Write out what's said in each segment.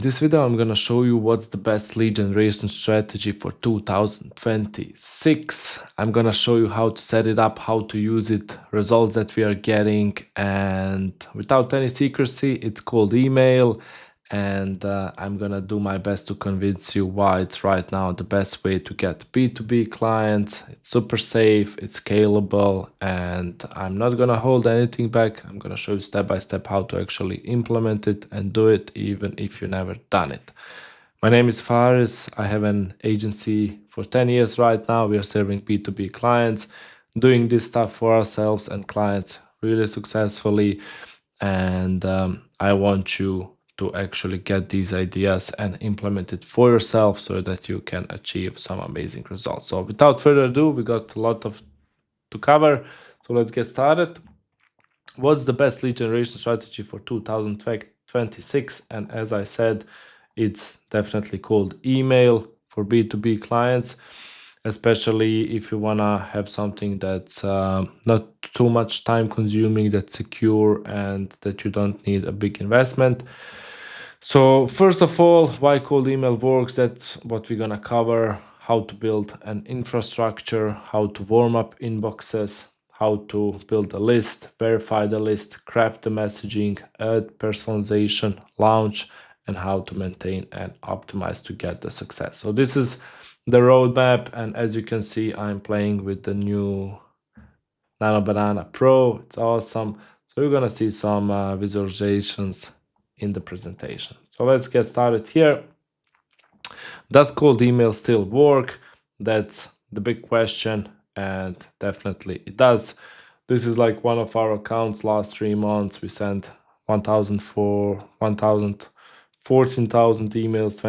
this video, I'm going to show you what's the best lead generation strategy for 2026. I'm going to show you how to set it up, how to use it, results that we are getting, and without any secrecy, it's called email. And I'm going to do my best to convince you why it's right now the best way to get B2B clients. It's super safe, it's scalable, and I'm not going to hold anything back. I'm going to show you step by step how to actually implement it and do it even if you never done it. My name is Faris. I have an agency for 10 years right now. We are serving B2B clients, doing this stuff for ourselves and clients really successfully. And I want you to actually get these ideas and implement it for yourself so that you can achieve some amazing results. So without further ado, we got a lot to cover. So let's get started. What's the best lead generation strategy for 2026? And as I said, it's definitely called email for B2B clients, especially if you want to have something that's not too much time consuming, that's secure, and that you don't need a big investment. So first of all, why cold email works, that's what we're gonna cover: how to build an infrastructure, how to warm up inboxes, how to build a list, verify the list, craft the messaging, add personalization, launch, and how to maintain and optimize to get the success. So this is the roadmap, and as you can see, I'm playing with the new Nano Banana Pro. It's awesome. So you're gonna see some visualizations in the presentation. So let's get started here. Does cold email still work? That's the big question, and definitely it does. This is like one of our accounts. Last 3 months we sent 14,000 emails,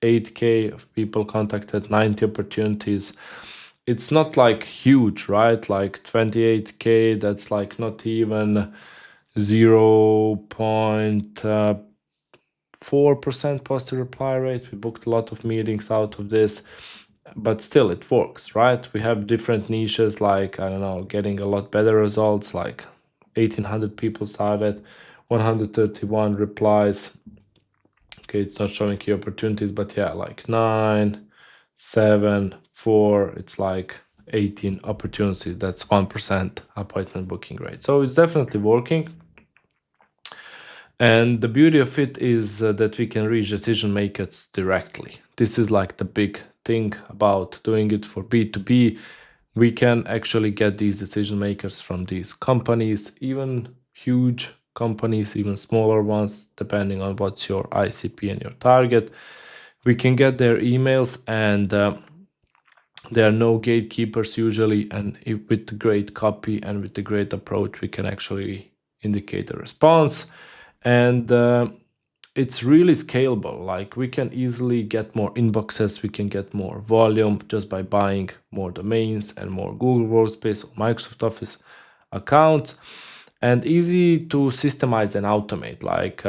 28k of people contacted, 90 opportunities. It's not like huge, right? Like 28k, that's like not even 0.4% positive reply rate. We booked a lot of meetings out of this, but still it works, right? We have different niches, like, I don't know, getting a lot better results, like 1800 people started, 131 replies. Okay, it's not showing key opportunities, but yeah, like 9, 7, 4, it's like 18 opportunities. That's 1% appointment booking rate. So it's definitely working. And the beauty of it is that we can reach decision makers directly. This is like the big thing about doing it for B2B. We can actually get these decision makers from these companies, even huge companies, even smaller ones, depending on what's your ICP and your target. We can get their emails, and there are no gatekeepers usually, and with the great copy and with the great approach, we can actually indicate a response. And it's really scalable. Like, we can easily get more inboxes, we can get more volume just by buying more domains and more Google Workspace or Microsoft Office accounts, and easy to systemize and automate. Like,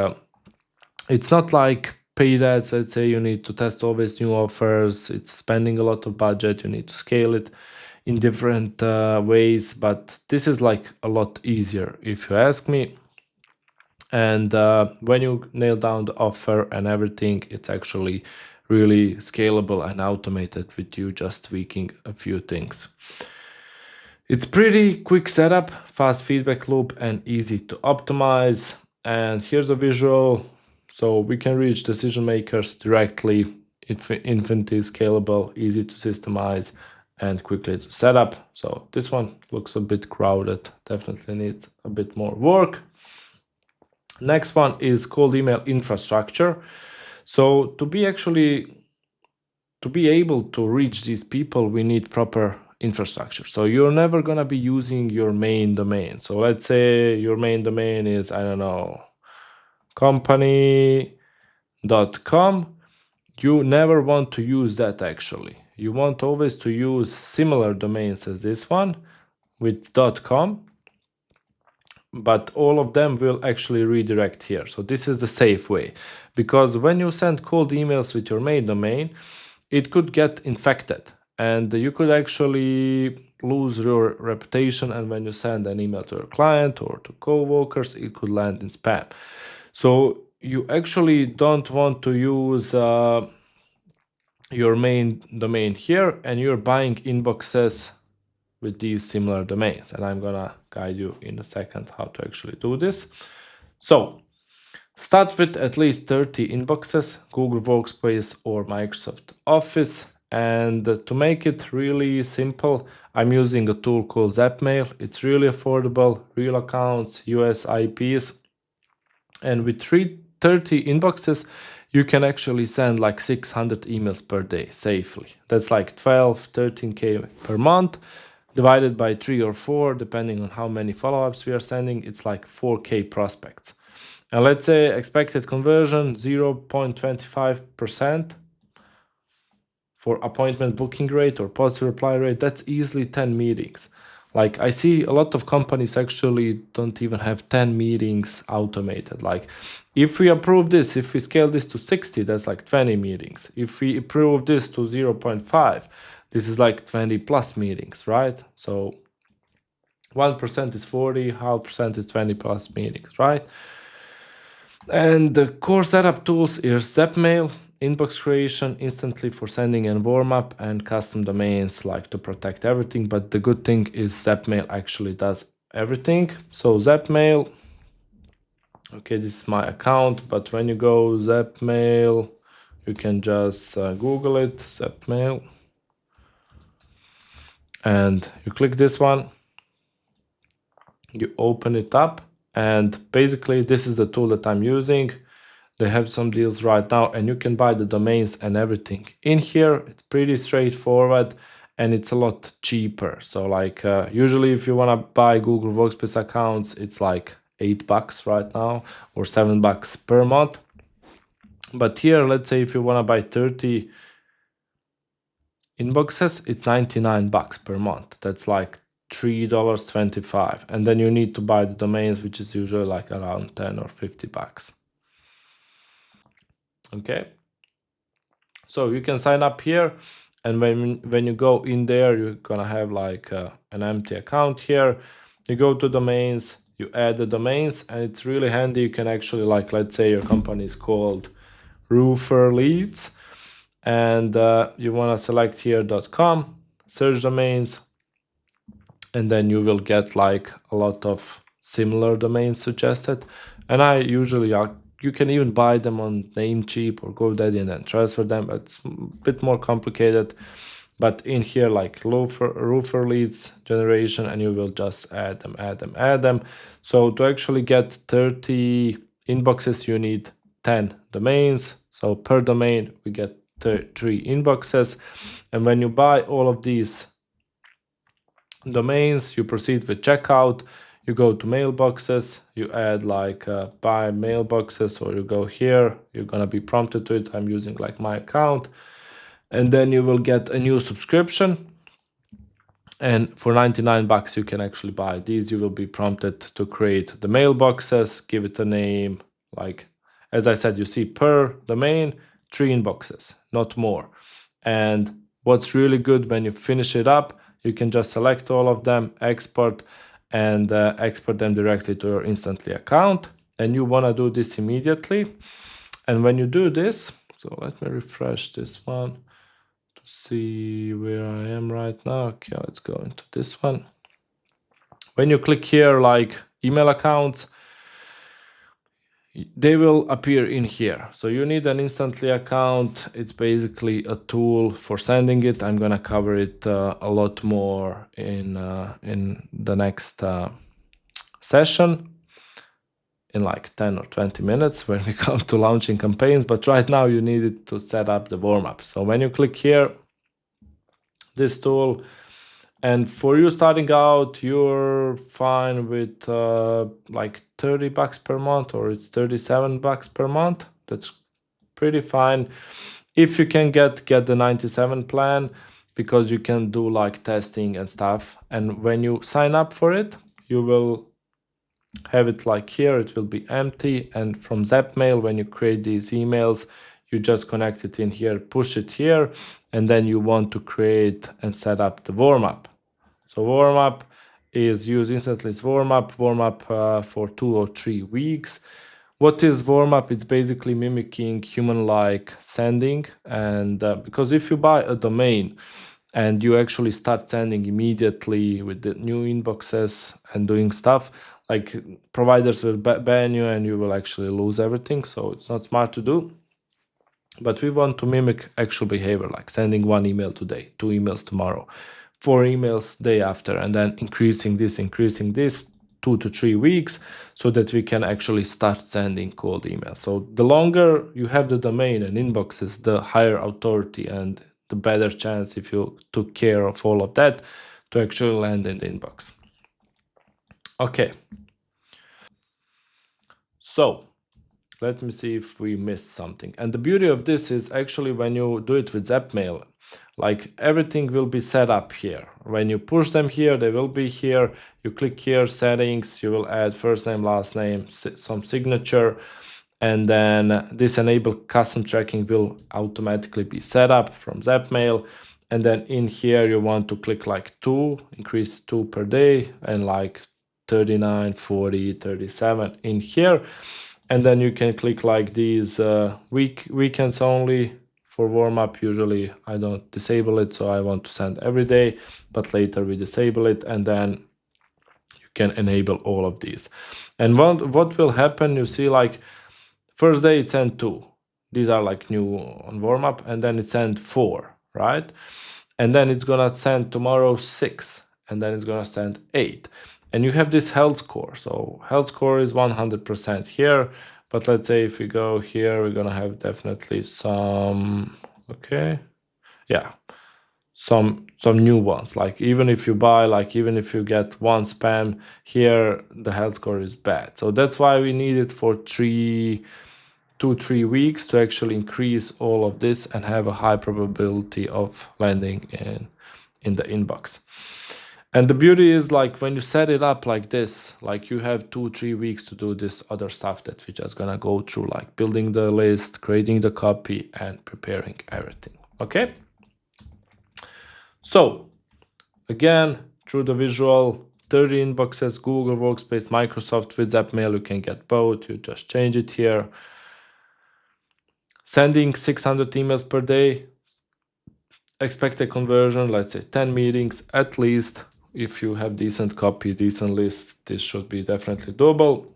it's not like paid ads. Let's say you need to test always new offers, it's spending a lot of budget, you need to scale it in different ways, but this is like a lot easier if you ask me. And when you nail down the offer and everything, it's actually really scalable and automated with you just tweaking a few things. It's pretty quick setup, fast feedback loop, and easy to optimize. And here's a visual. So we can reach decision makers directly. It's infinitely scalable, easy to systemize, and quickly to set up. So this one looks a bit crowded, definitely needs a bit more work. Next one is cold email infrastructure. So to be able to reach these people, we need proper infrastructure. So you're never gonna be using your main domain. So let's say your main domain is, I don't know, company.com. You never want to use that actually. You want always to use similar domains as this one with .com, but all of them will actually redirect here. So this is the safe way, because when you send cold emails with your main domain, it could get infected and you could actually lose your reputation. And when you send an email to your client or to co-workers, it could land in spam. So you actually don't want to use your main domain here, and you're buying inboxes with these similar domains. And I'm gonna guide you in a second how to actually do this. So start with at least 30 inboxes, Google Workspace or Microsoft Office. And to make it really simple, I'm using a tool called Zapmail. It's really affordable, real accounts, US IPs. And with 30 inboxes, you can actually send like 600 emails per day safely. That's like 12, 13K per month. Divided by 3 or 4, depending on how many follow-ups we are sending, it's like 4K prospects. And let's say expected conversion 0.25% for appointment booking rate or positive reply rate. That's easily 10 meetings. Like I see a lot of companies actually don't even have 10 meetings automated. Like if we approve this, if we scale this to 60, that's like 20 meetings. If we approve this to 0.5, this is like 20 plus meetings, right? So 1% is 40, half percent is 20 plus meetings, right? And the core setup tools is Zapmail, inbox creation, instantly for sending and warm up, and custom domains like to protect everything. But the good thing is Zapmail actually does everything. So Zapmail, okay, this is my account, but when you go Zapmail, you can just Google it, Zapmail, and you click this one, you open it up, and basically this is the tool that I'm using. They have some deals right now, and you can buy the domains and everything in here. It's pretty straightforward, and it's a lot cheaper. So like usually if you want to buy Google Workspace accounts, it's like $8 right now or $7 per month. But here, let's say if you want to buy 30 inboxes, it's $99 per month. That's like $3.25. And then you need to buy the domains, which is usually like around 10 or $50. Okay. So you can sign up here, and when you go in there, you're gonna have like an empty account here. You go to domains, you add the domains, and it's really handy. You can actually, like, let's say your company is called Roofer Leads, and you want to select here .com, search domains, and then you will get like a lot of similar domains suggested. And I usually you can even buy them on Namecheap or GoDaddy and then transfer them. It's a bit more complicated, but in here like roofer leads generation, and you will just add them. So to actually get 30 inboxes, you need 10 domains. So per domain we get 3 inboxes, and when you buy all of these domains, you proceed with checkout. You go to mailboxes, you add like buy mailboxes, or you go here, you're gonna be prompted to it. I'm using like my account, and then you will get a new subscription, and for $99 you can actually buy these. You will be prompted to create the mailboxes, give it a name. Like as I said, you see per domain 3 inboxes, not more. And what's really good, when you finish it up, you can just select all of them, export, and export them directly to your Instantly account. And you want to do this immediately. And when you do this, so let me refresh this one to see where I am right now. Okay, let's go into this one. When you click here, like email accounts, they will appear in here. So you need an Instantly account. It's basically a tool for sending it. I'm gonna cover it a lot more in the next session in like 10 or 20 minutes when we come to launching campaigns. But right now you need it to set up the warm-up. So when you click here, this tool, and for you starting out, you're fine with like $30 per month, or it's $37 per month. That's pretty fine. If you can get the 97 plan, because you can do like testing and stuff. And when you sign up for it, you will have it like here, it will be empty. And from Zapmail, when you create these emails, you just connect it in here, push it here, and then you want to create and set up the warm-up. So warm-up is use Instantly's warm-up for 2 or 3 weeks. What is warm up? It's basically mimicking human like sending. And because if you buy a domain and you actually start sending immediately with the new inboxes and doing stuff, like providers will ban you and you will actually lose everything. So it's not smart to do. But we want to mimic actual behavior, like sending one email today, two emails tomorrow, four emails day after, and then increasing this 2 to 3 weeks, so that we can actually start sending cold emails. So the longer you have the domain and inboxes, the higher authority and the better chance, if you took care of all of that, to actually land in the inbox. Okay. So let me see if we missed something. And the beauty of this is actually when you do it with Zapmail, like everything will be set up here. When you push them here, they will be here. You click here, settings, you will add first name, last name, some signature, and then this enable custom tracking will automatically be set up from Zapmail. And then in here, you want to click like 2, increase 2 per day, and like 39, 40, 37 in here. And then you can click like these weekends only for warm up. Usually I don't disable it, so I want to send every day, but later we disable it, and then you can enable all of these. And what will happen, you see, like first day it sent 2. These are like new on warm up, and then it sent 4, right? And then it's gonna send tomorrow 6, and then it's gonna send 8. And you have this health score. So health score is 100% here. But let's say if we go here, we're gonna have definitely some, okay, yeah, some new ones. Like even if you buy, like even if you get one spam here, the health score is bad. So that's why we need it for 2-3 weeks to actually increase all of this and have a high probability of landing in the inbox. And the beauty is, like when you set it up like this, like you have 2-3 weeks to do this other stuff that we're just gonna go through, like building the list, creating the copy, and preparing everything. Okay. So again, through the visual, 30 inboxes, Google Workspace, Microsoft with Zapmail, you can get both. You just change it here. Sending 600 emails per day. Expect a conversion, let's say 10 meetings at least. If you have decent copy, decent list, this should be definitely doable.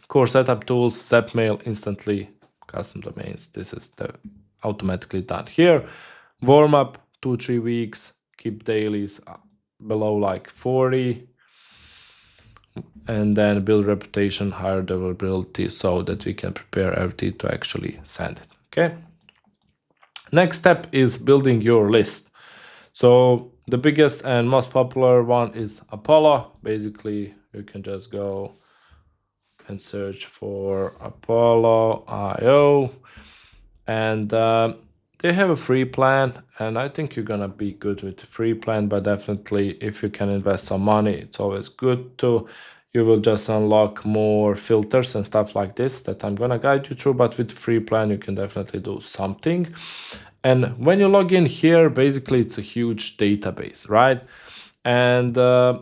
Core setup tools, Zapmail, instantly, custom domains. This is automatically done here. Warm up 2-3 weeks, keep dailies below like 40, and then build reputation, higher deliverability, so that we can prepare everything to actually send it. Okay. Next step is building your list. So the biggest and most popular one is Apollo. Basically, you can just go and search for Apollo IO, and they have a free plan, and I think you're gonna be good with the free plan. But definitely, if you can invest some money, it's always good to. You will just unlock more filters and stuff like this that I'm gonna guide you through. But with the free plan, you can definitely do something. And when you log in here, basically it's a huge database, right? And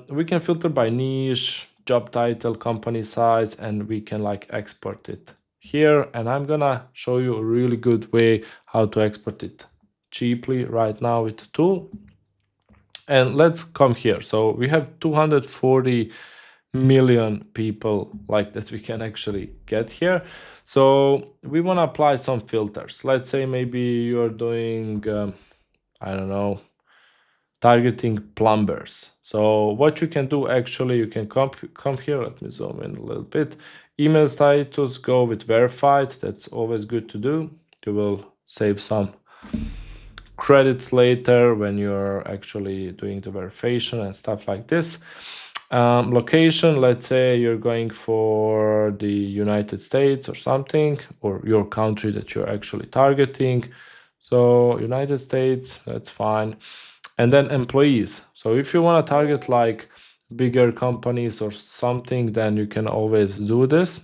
we can filter by niche, job title, company size, and we can like export it here. And I'm gonna show you a really good way how to export it cheaply right now with the tool. And let's come here. So we have 240 million people like that we can actually get here. So we want to apply some filters. Let's say maybe you're doing, I don't know, targeting plumbers. So what you can do, actually, you can come here. Let me zoom in a little bit. Email status, go with verified. That's always good to do. You will save some credits later when you're actually doing the verification and stuff like this. Location, let's say you're going for the United States or something, or your country that you're actually targeting. So United States, that's fine. And then employees. So if you want to target like bigger companies or something, then you can always do this.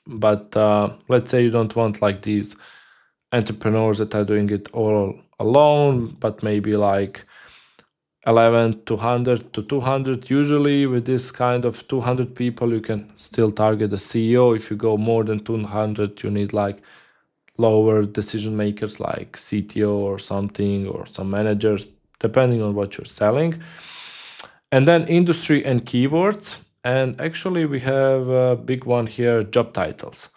But let's say you don't want like these entrepreneurs that are doing it all alone, but maybe like 11 200 to 200. Usually with this kind of 200 people you can still target a CEO. If you go more than 200 you need like lower decision makers like CTO or something, or some managers, depending on what you're selling. And then industry and keywords. And actually we have a big one here, job titles.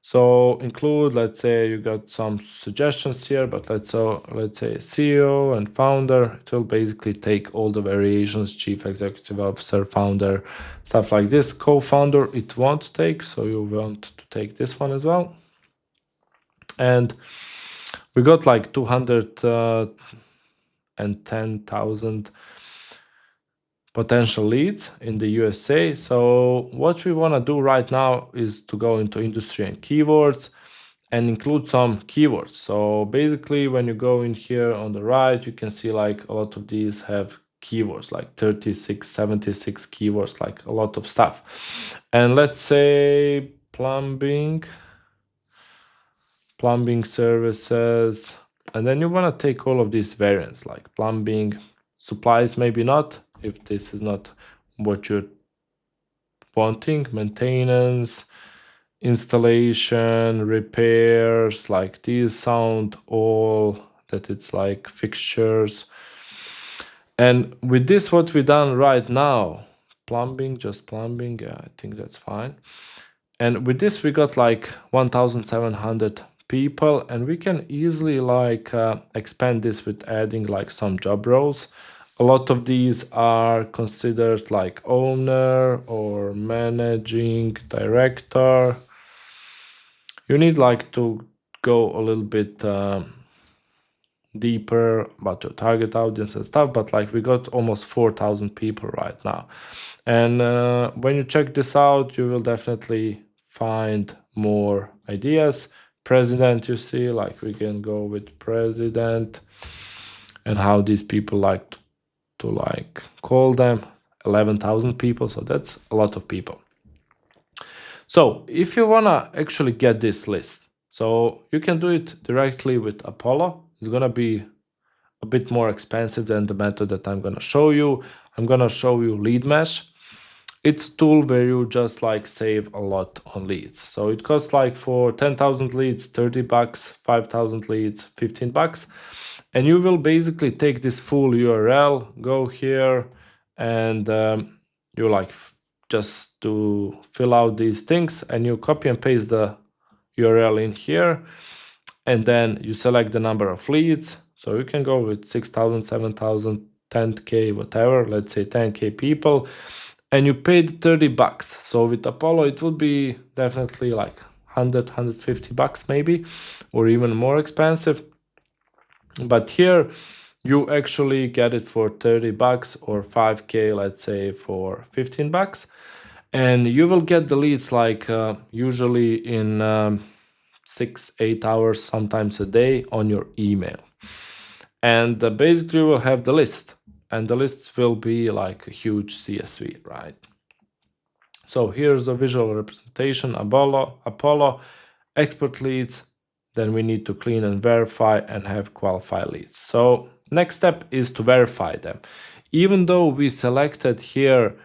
So include, let's say you got some suggestions here, but let's say CEO and founder. It will basically take all the variations: chief executive officer, founder, stuff like this. Co-founder it won't take, so you want to take this one as well. And we got like 210,000 potential leads in the USA. So what we want to do right now is to go into industry and keywords and include some keywords. So basically when you go in here on the right, you can see like a lot of these have keywords, like 36, 76 keywords, like a lot of stuff. And let's say plumbing services, and then you want to take all of these variants like plumbing, supplies, maybe not, if this is not what you're wanting, maintenance, installation, repairs, like these sound all that it's like fixtures. And with this, what we done right now, plumbing, just plumbing, yeah, I think that's fine. And with this, we got like 1,700 people, and we can easily like expand this with adding like some job roles. A lot of these are considered like owner or managing director. You need like to go a little bit deeper about your target audience and stuff, but like we got almost 4,000 people right now. And when you check this out, you will definitely find more ideas. President, you see, like we can go with president, and how these people like to like call them, 11,000 people. So that's a lot of people. So if you wanna actually get this list, so you can do it directly with Apollo. It's gonna be a bit more expensive than the method that I'm gonna show you. I'm gonna show you Lead Mesh. It's a tool where you just like save a lot on leads. So it costs like for 10,000 leads, $30, 5,000 leads, $15. And you will basically take this full URL, go here, and you like just to fill out these things, and you copy and paste the URL in here, and then you select the number of leads. So you can go with 6,000, 7,000, 10K, whatever, let's say 10K people, and you paid $30. So with Apollo, it would be definitely like 100, $150 maybe, or even more expensive. But here you actually get it for $30 or 5K, let's say for $15. And you will get the leads like usually in 6-8 hours, sometimes a day, on your email. And basically you will have the list, and the list will be like a huge CSV, right? So here's a visual representation: Apollo, expert leads. Then we need to clean and verify and have qualified leads. So next step is to verify them. Even though we selected here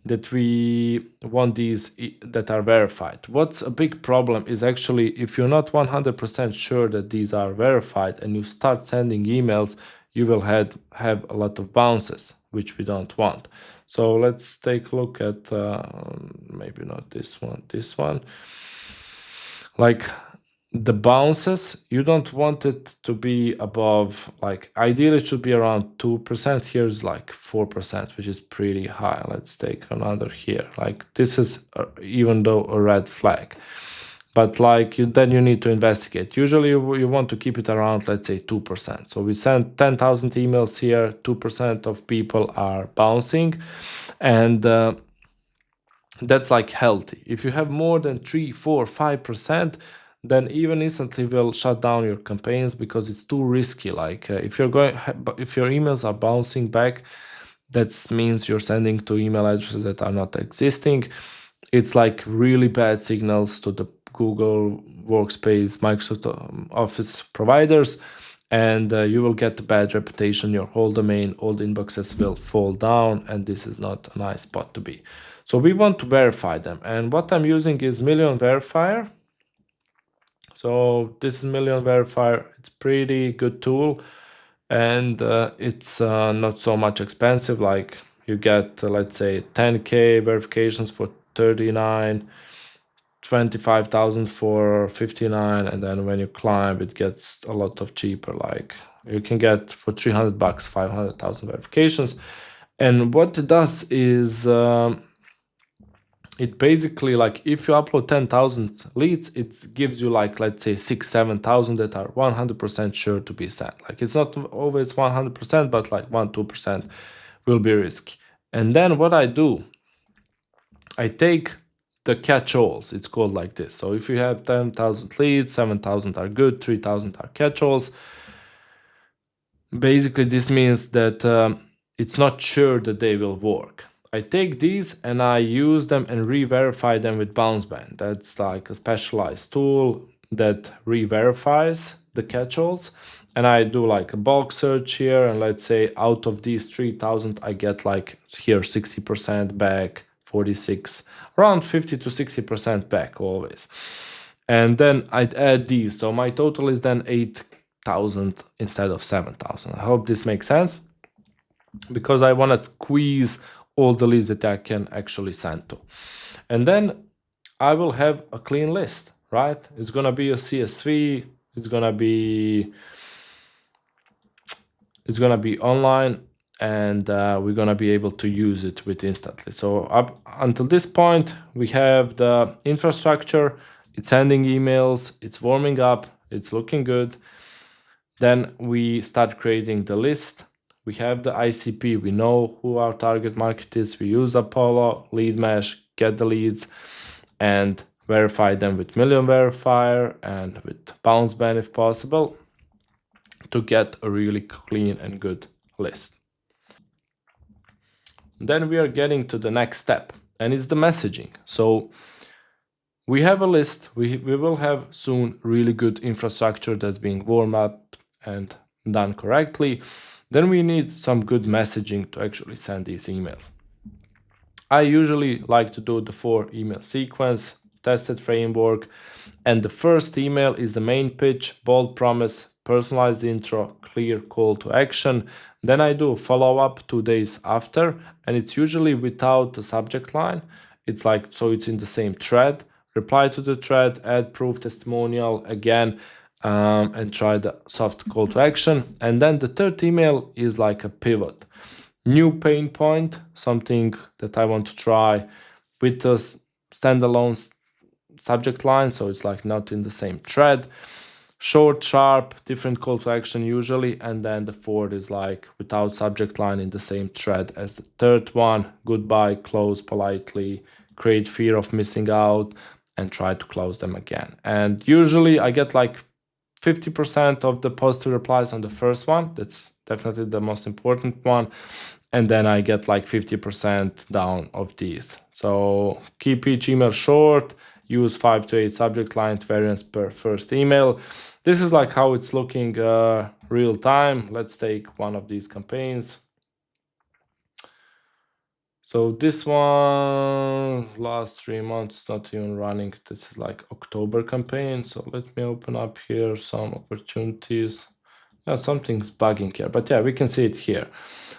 that we want these that are verified, what's a big problem is actually if you're not 100% sure that these are verified and you start sending emails, you will have a lot of bounces, which we don't want. So let's take a look at maybe not this one. Like the bounces, you don't want it to be above, like ideally it should be around 2%. Here's like 4%, which is pretty high. Let's take another here. Like this is even though a red flag, but like then you need to investigate. Usually you want to keep it around, let's say 2%. So we send 10,000 emails here, 2% of people are bouncing, and that's like healthy. If you have more than 3, 4, 5%, then even instantly will shut down your campaigns because it's too risky. Like if your emails are bouncing back, that means you're sending to email addresses that are not existing. It's like really bad signals to the Google Workspace, Microsoft Office providers, and you will get a bad reputation. Your whole domain, all the inboxes will fall down, and this is not a nice spot to be. So we want to verify them, and what I'm using is Million Verifier. So this is Million Verifier. It's pretty good tool, and it's not so much expensive. Like you get let's say 10K verifications for 39, 25,000 for 59, and then when you climb it gets a lot of cheaper. Like you can get for $300 500,000 verifications. And what it does is it basically, like if you upload 10,000 leads, it gives you like let's say 6 7,000 that are 100% sure to be sent. Like it's not always 100%, but like 1 2% will be risky. And then what I do, I take the catch-alls. It's called like this. So if you have 10,000 leads, 7,000 are good, 3,000 are catch-alls. Basically this means that it's not sure that they will work. I take these and I use them and re-verify them with bounce band. That's like a specialized tool that re-verifies the catch-alls. And I do like a bulk search here, and let's say out of these 3,000 I get like here 60% back, 46, around 50 to 60% back always. And then I'd add these, so my total is then 8,000 instead of 7,000. I hope this makes sense, because I want to squeeze all the leads that I can actually send to. And then I will have a clean list, right? It's gonna be a CSV, it's gonna be online, and we're gonna be able to use it with instantly. So up until this point, we have the infrastructure, it's sending emails, it's warming up, it's looking good. Then we start creating the list. We have the ICP, we know who our target market is, we use Apollo, lead mesh, get the leads, and verify them with Million Verifier and with bounce band if possible, to get a really clean and good list. Then we are getting to the next step, and it's the messaging. So we have a list, we will have soon really good infrastructure that's being warmed up and done correctly. Then we need some good messaging to actually send these emails. I usually like to do the 4 email sequence, tested framework, and the first email is the main pitch, bold promise, personalized intro, clear call to action. Then I do a follow-up 2 days after, and it's usually without the subject line. It's like, so it's in the same thread, reply to the thread, add proof testimonial again, and try the soft call to action. And then the third email is like a pivot, new pain point, something that I want to try with a standalone subject line, so it's like not in the same thread, short, sharp, different call to action usually. And then the fourth is like without subject line in the same thread as the third one, goodbye, close politely, create fear of missing out, and try to close them again. And usually I get like 50% of the positive replies on the first one. That's definitely the most important one. And then I get like 50% down of these. So keep each email short, use 5 to 8 subject lines variants per first email. This is like how it's looking real time. Let's take one of these campaigns. So this one, last 3 months, not even running. This is like October campaign. So let me open up here some opportunities. Yeah, something's bugging here, but yeah, we can see it here.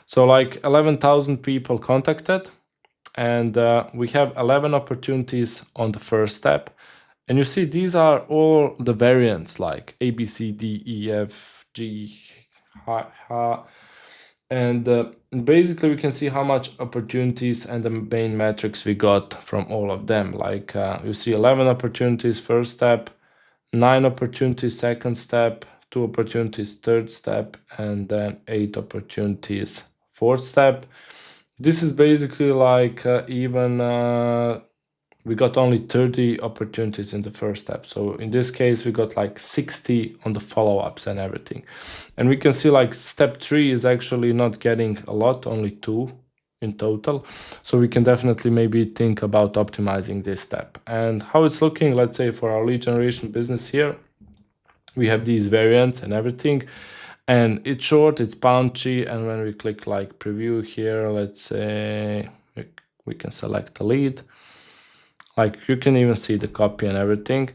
So like 11,000 people contacted, and we have 11 opportunities on the first step. And you see these are all the variants like A, B, C, D, E, F, G, H. And basically we can see how much opportunities and the main metrics we got from all of them. Like you see 11 opportunities first step, 9 opportunities second step, 2 opportunities third step, and then 8 opportunities fourth step. This is basically like we got only 30 opportunities in the first step. So in this case, we got like 60 on the follow-ups and everything. And we can see like step 3 is actually not getting a lot, only 2 in total. So we can definitely maybe think about optimizing this step. And how it's looking, let's say for our lead generation business here, we have these variants and everything. and it's short, it's punchy, and when we click like preview here, let's say we can select a lead. Like you can even see the copy and everything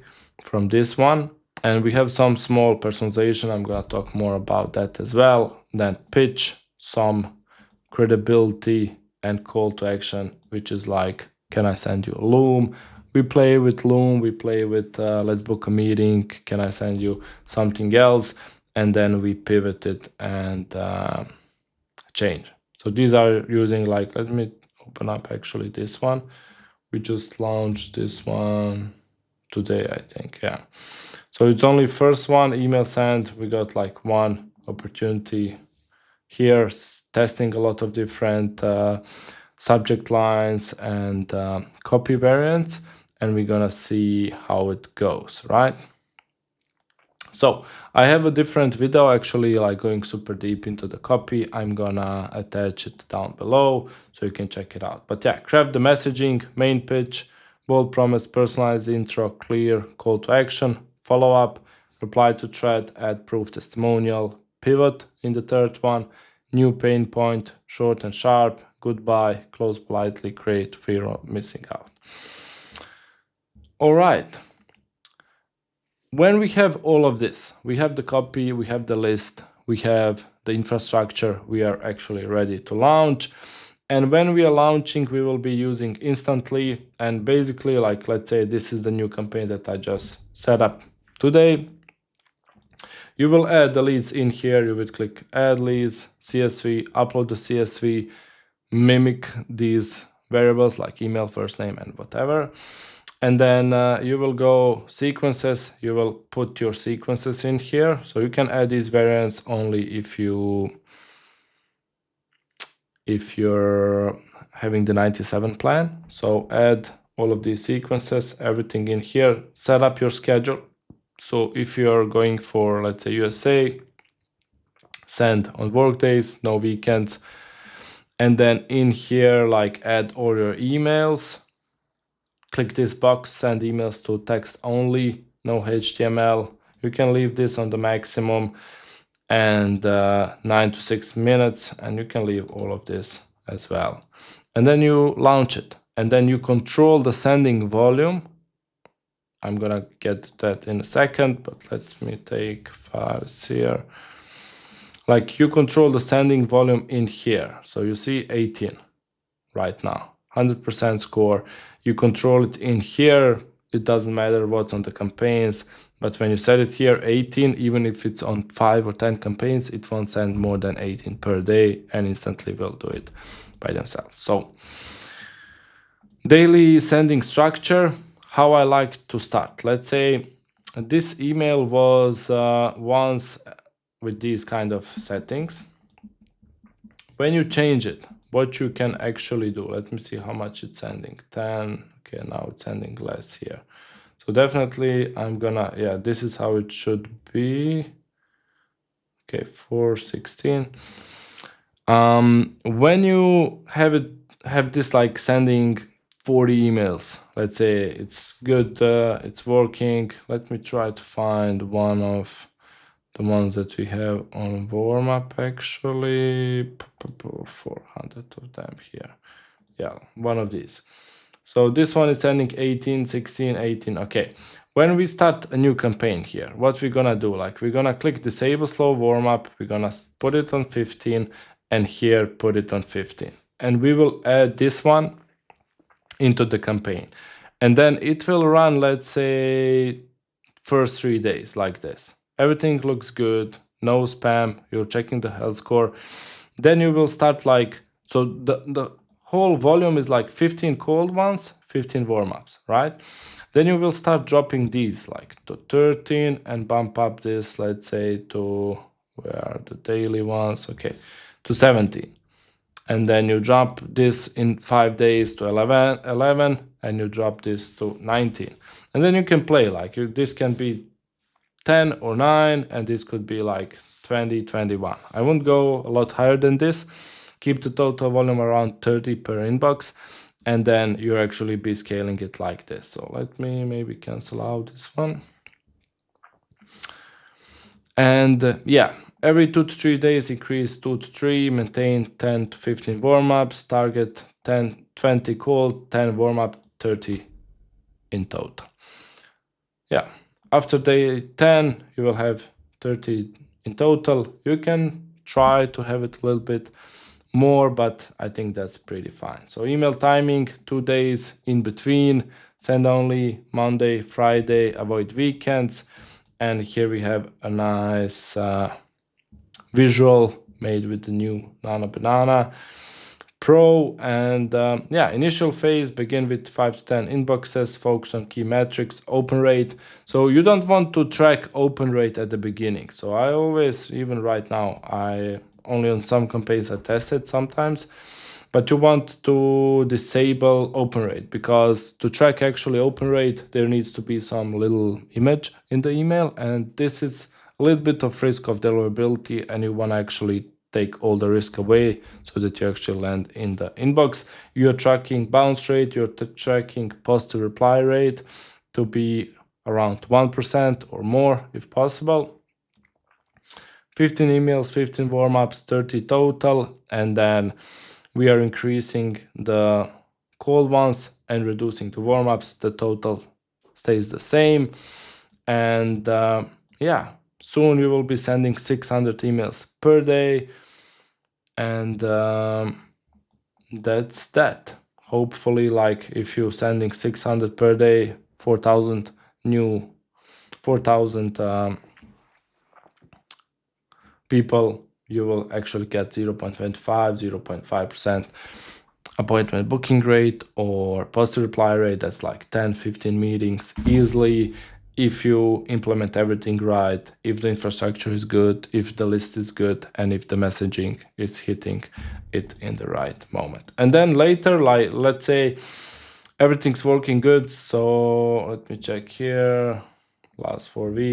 from this one. And we have some small personalization. I'm gonna talk more about that as well. Then pitch, some credibility, and call to action, which is like, can I send you a Loom? We play with Loom, we play with let's book a meeting, can I send you something else? And then we pivot it and change. So these are using like, let me open up actually this one. We just launched this one today, I think, yeah. So it's only first one, email send. We got like one opportunity here, testing a lot of different subject lines and copy variants, and we're gonna see how it goes, right? So I have a different video actually, like going super deep into the copy. I'm gonna attach it down below so you can check it out. But yeah, craft the messaging, main pitch, bold promise, personalized intro, clear call to action, follow up, reply to thread, add proof testimonial, pivot in the third one, new pain point, short and sharp, goodbye, close politely, create fear of missing out. All right. When we have all of this, we have the copy, we have the list, we have the infrastructure, we are actually ready to launch. And when we are launching, we will be using instantly. And basically, like, let's say this is the new campaign that I just set up today. You will add the leads in here. You would click add leads, CSV, upload the CSV, mimic these variables like email, first name, and whatever. And then you will go sequences, you will put your sequences in here. So you can add these variants only if you're having the 97 plan. So add all of these sequences, everything in here, set up your schedule. So if you're going for, let's say, USA, send on work days, no weekends. And then in here, like add all your emails. Click this box, send emails to text only, no HTML. You can leave this on the maximum and 9 to 6 minutes, and you can leave all of this as well. And then you launch it, and then you control the sending volume. I'm gonna get to that in a second, but let me take files here. Like you control the sending volume in here. So you see 18 right now, 100% score. You control it in here. It doesn't matter what's on the campaigns, but when you set it here 18, even if it's on 5 or 10 campaigns, it won't send more than 18 per day and instantly will do it by themselves. So daily sending structure, how I like to start. Let's say this email was once with these kind of settings. When you change it, what you can actually do. Let me see how much it's sending. 10. Okay, now it's sending less here. So definitely I'm gonna, yeah, this is how it should be. Okay, 416. When you have this like sending 40 emails, let's say it's good, it's working. Let me try to find one of the ones that we have on warm up actually. 400 of them here. Yeah, one of these. So this one is sending 18, 16, 18. Okay. When we start a new campaign here, what we're gonna do, like we're gonna click disable slow warm up, we're gonna put it on 15, and here put it on 15. And we will add this one into the campaign. And then it will run, let's say, first 3 days like this. Everything looks good, no spam, you're checking the health score. Then you will start like, so the whole volume is like 15 cold ones, 15 warm-ups, right? Then you will start dropping these like to 13 and bump up this, let's say, to, where are the daily ones? Okay, to 17. And then you drop this in 5 days to 11, and you drop this to 19. And then you can play, like this can be 10 or 9, and this could be like 20, 21. I won't go a lot higher than this. Keep the total volume around 30 per inbox, and then you actually be scaling it like this. So let me maybe cancel out this one. And yeah, Every 2 to 3 days, increase 2 to 3, maintain 10 to 15 warm-ups, target 10, 20 cold, 10 warm-up, 30 in total. Yeah, after day 10, you will have 30 in total. You can try to have it a little bit more, but I think that's pretty fine. So email timing, 2 days in between, send only Monday, Friday, avoid weekends. And here we have a nice visual made with the new Nano Banana Pro. And yeah, initial phase, begin with 5 to 10 inboxes, focus on key metrics, open rate. So you don't want to track open rate at the beginning. So I always, even right now, I only on some campaigns I test it sometimes, but you want to disable open rate, because to track actually open rate, there needs to be some little image in the email, and this is a little bit of risk of deliverability, and you want to actually take all the risk away so that you actually land in the inbox. You're tracking bounce rate, you're tracking positive reply rate to be around 1% or more if possible. 15 emails, 15 warm-ups, 30 total, and then we are increasing the cold ones and reducing the warm-ups. The total stays the same. And yeah, soon you will be sending 600 emails per day. And that's that. Hopefully, like if you're sending 600 per day, 4,000 people, you will actually get 0.25, 0.5% appointment booking rate, or positive reply rate. That's like 10, 15 meetings easily if you implement everything right, if the infrastructure is good, if the list is good, and if the messaging is hitting it in the right moment. And then later, like let's say everything's working good. So let me check here, last 4 weeks.